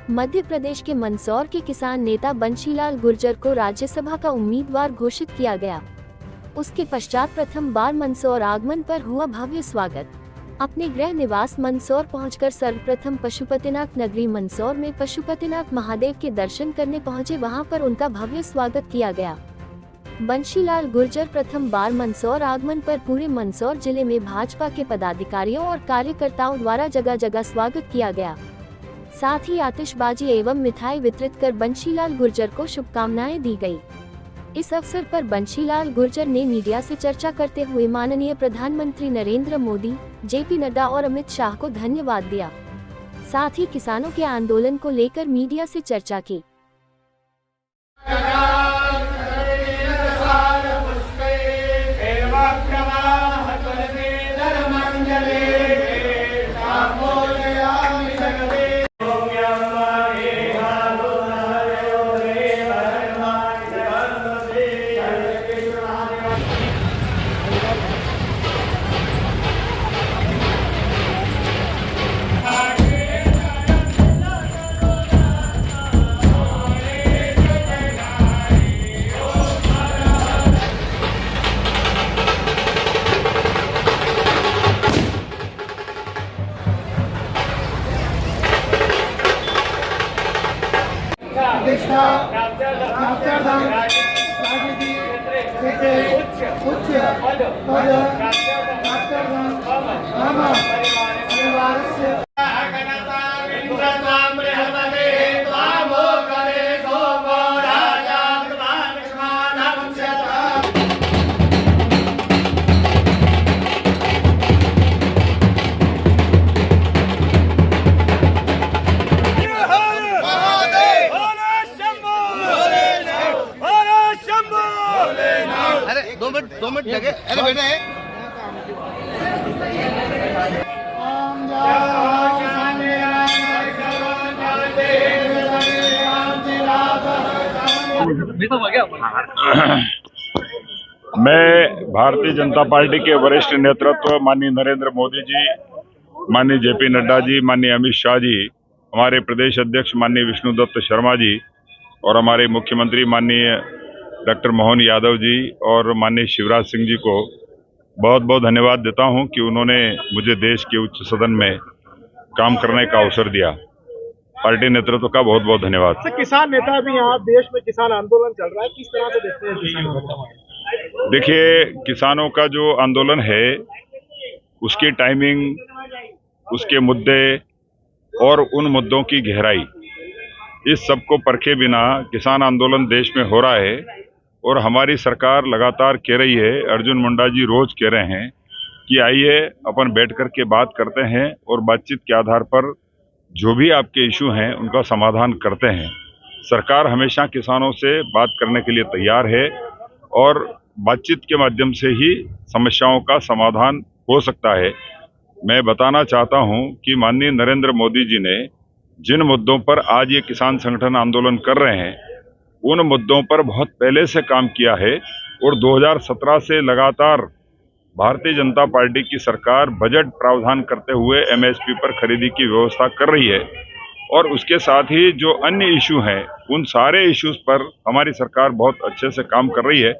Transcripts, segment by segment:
मध्य प्रदेश के मंदसौर के किसान नेता बंशीलाल गुर्जर को राज्यसभा का उम्मीदवार घोषित किया गया। उसके पश्चात प्रथम बार मंदसौर आगमन पर हुआ भव्य स्वागत। अपने गृह निवास मंदसौर पहुंचकर सर्वप्रथम पशुपतिनाथ नगरी मंदसौर में पशुपतिनाथ महादेव के दर्शन करने पहुंचे। वहां पर उनका भव्य स्वागत किया गया। बंशीलाल गुर्जर प्रथम बार मंदसौर आगमन पर पूरे मंदसौर जिले में भाजपा के पदाधिकारियों और कार्यकर्ताओं द्वारा जगह जगह स्वागत किया गया। साथ ही आतिशबाजी एवं मिठाई वितरित कर बंशीलाल गुर्जर को शुभकामनाएं दी गई। इस अवसर पर बंशीलाल गुर्जर ने मीडिया से चर्चा करते हुए माननीय प्रधानमंत्री नरेंद्र मोदी, जेपी नड्डा और अमित शाह को धन्यवाद दिया। साथ ही किसानों के आंदोलन को लेकर मीडिया से चर्चा की। दो मिनट लगे। अरे बेटा मैं भारतीय जनता पार्टी के वरिष्ठ नेतृत्व माननीय नरेंद्र मोदी जी, माननीय जेपी नड्डा जी, माननीय अमित शाह जी, हमारे प्रदेश अध्यक्ष माननीय विष्णुदत्त शर्मा जी और हमारे मुख्यमंत्री माननीय डॉक्टर मोहन यादव जी और माननीय शिवराज सिंह जी को बहुत बहुत धन्यवाद देता हूं कि उन्होंने मुझे देश के उच्च सदन में काम करने का अवसर दिया। पार्टी नेतृत्व का बहुत बहुत धन्यवाद। किसान नेता भी यहाँ, देश में किसान आंदोलन चल रहा है, किस तरह से देखते हैं किसानों को? देखिए, किसानों का जो आंदोलन है उसकी टाइमिंग, उसके मुद्दे और उन मुद्दों की गहराई, इस सब को परखे बिना किसान आंदोलन देश में हो रहा है और हमारी सरकार लगातार कह रही है, अर्जुन मुंडा जी रोज कह रहे हैं कि आइए अपन बैठ कर के बात करते हैं और बातचीत के आधार पर जो भी आपके इशू हैं उनका समाधान करते हैं। सरकार हमेशा किसानों से बात करने के लिए तैयार है और बातचीत के माध्यम से ही समस्याओं का समाधान हो सकता है। मैं बताना चाहता हूं कि माननीय नरेंद्र मोदी जी ने जिन मुद्दों पर आज ये किसान संगठन आंदोलन कर रहे हैं उन मुद्दों पर बहुत पहले से काम किया है और 2017 से लगातार भारतीय जनता पार्टी की सरकार बजट प्रावधान करते हुए एमएसपी पर खरीदी की व्यवस्था कर रही है और उसके साथ ही जो अन्य इशू हैं उन सारे इश्यूज पर हमारी सरकार बहुत अच्छे से काम कर रही है।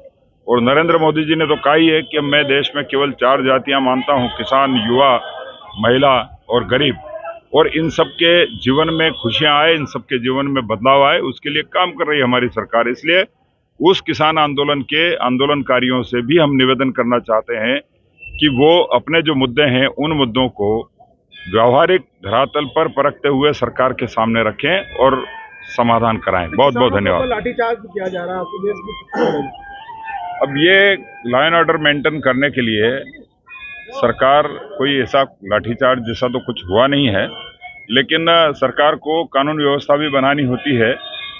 और नरेंद्र मोदी जी ने तो कहा ही है कि मैं देश में केवल 4 जातियां मानता हूं, किसान, युवा, महिला और गरीब, और इन सब के जीवन में खुशियां आए, इन सब के जीवन में बदलाव आए, उसके लिए काम कर रही है हमारी सरकार। इसलिए उस किसान आंदोलन के आंदोलनकारियों से भी हम निवेदन करना चाहते हैं कि वो अपने जो मुद्दे हैं उन मुद्दों को व्यावहारिक धरातल पर परखते हुए सरकार के सामने रखें और समाधान कराएं। बहुत बहुत धन्यवाद। लाठीचार्ज किया जा रहा है, अब ये लॉ एंड ऑर्डर मेंटेन करने के लिए सरकार कोई ऐसा लाठीचार्ज जैसा तो कुछ हुआ नहीं है, लेकिन सरकार को कानून व्यवस्था भी बनानी होती है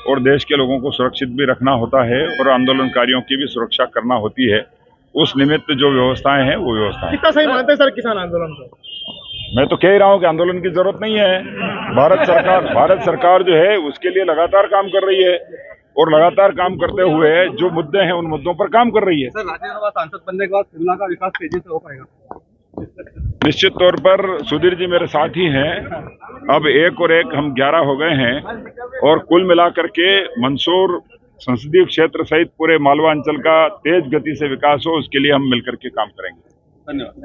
और देश के लोगों को सुरक्षित भी रखना होता है और आंदोलनकारियों की भी सुरक्षा करना होती है। उस निमित्त जो व्यवस्थाएं हैं वो व्यवस्थाएं। कितना सही मानते हैं सर किसान आंदोलन को? मैं तो कह रहा हूं कि आंदोलन की जरूरत नहीं है। भारत सरकार जो है उसके लिए लगातार काम कर रही है और लगातार काम करते हुए जो मुद्दे हैं उन मुद्दों पर काम कर रही है। सर, राज्यसभा सांसद बनने के बाद शिमला का विकास तेजी से हो पाएगा? निश्चित तौर पर सुधीर जी मेरे साथ ही हैं। अब 1 और 1 हम 11 हो गए हैं और कुल मिलाकर के मंदसौर संसदीय क्षेत्र सहित पूरे मालवा अंचल का तेज गति से विकास हो, उसके लिए हम मिलकर के काम करेंगे। धन्यवाद।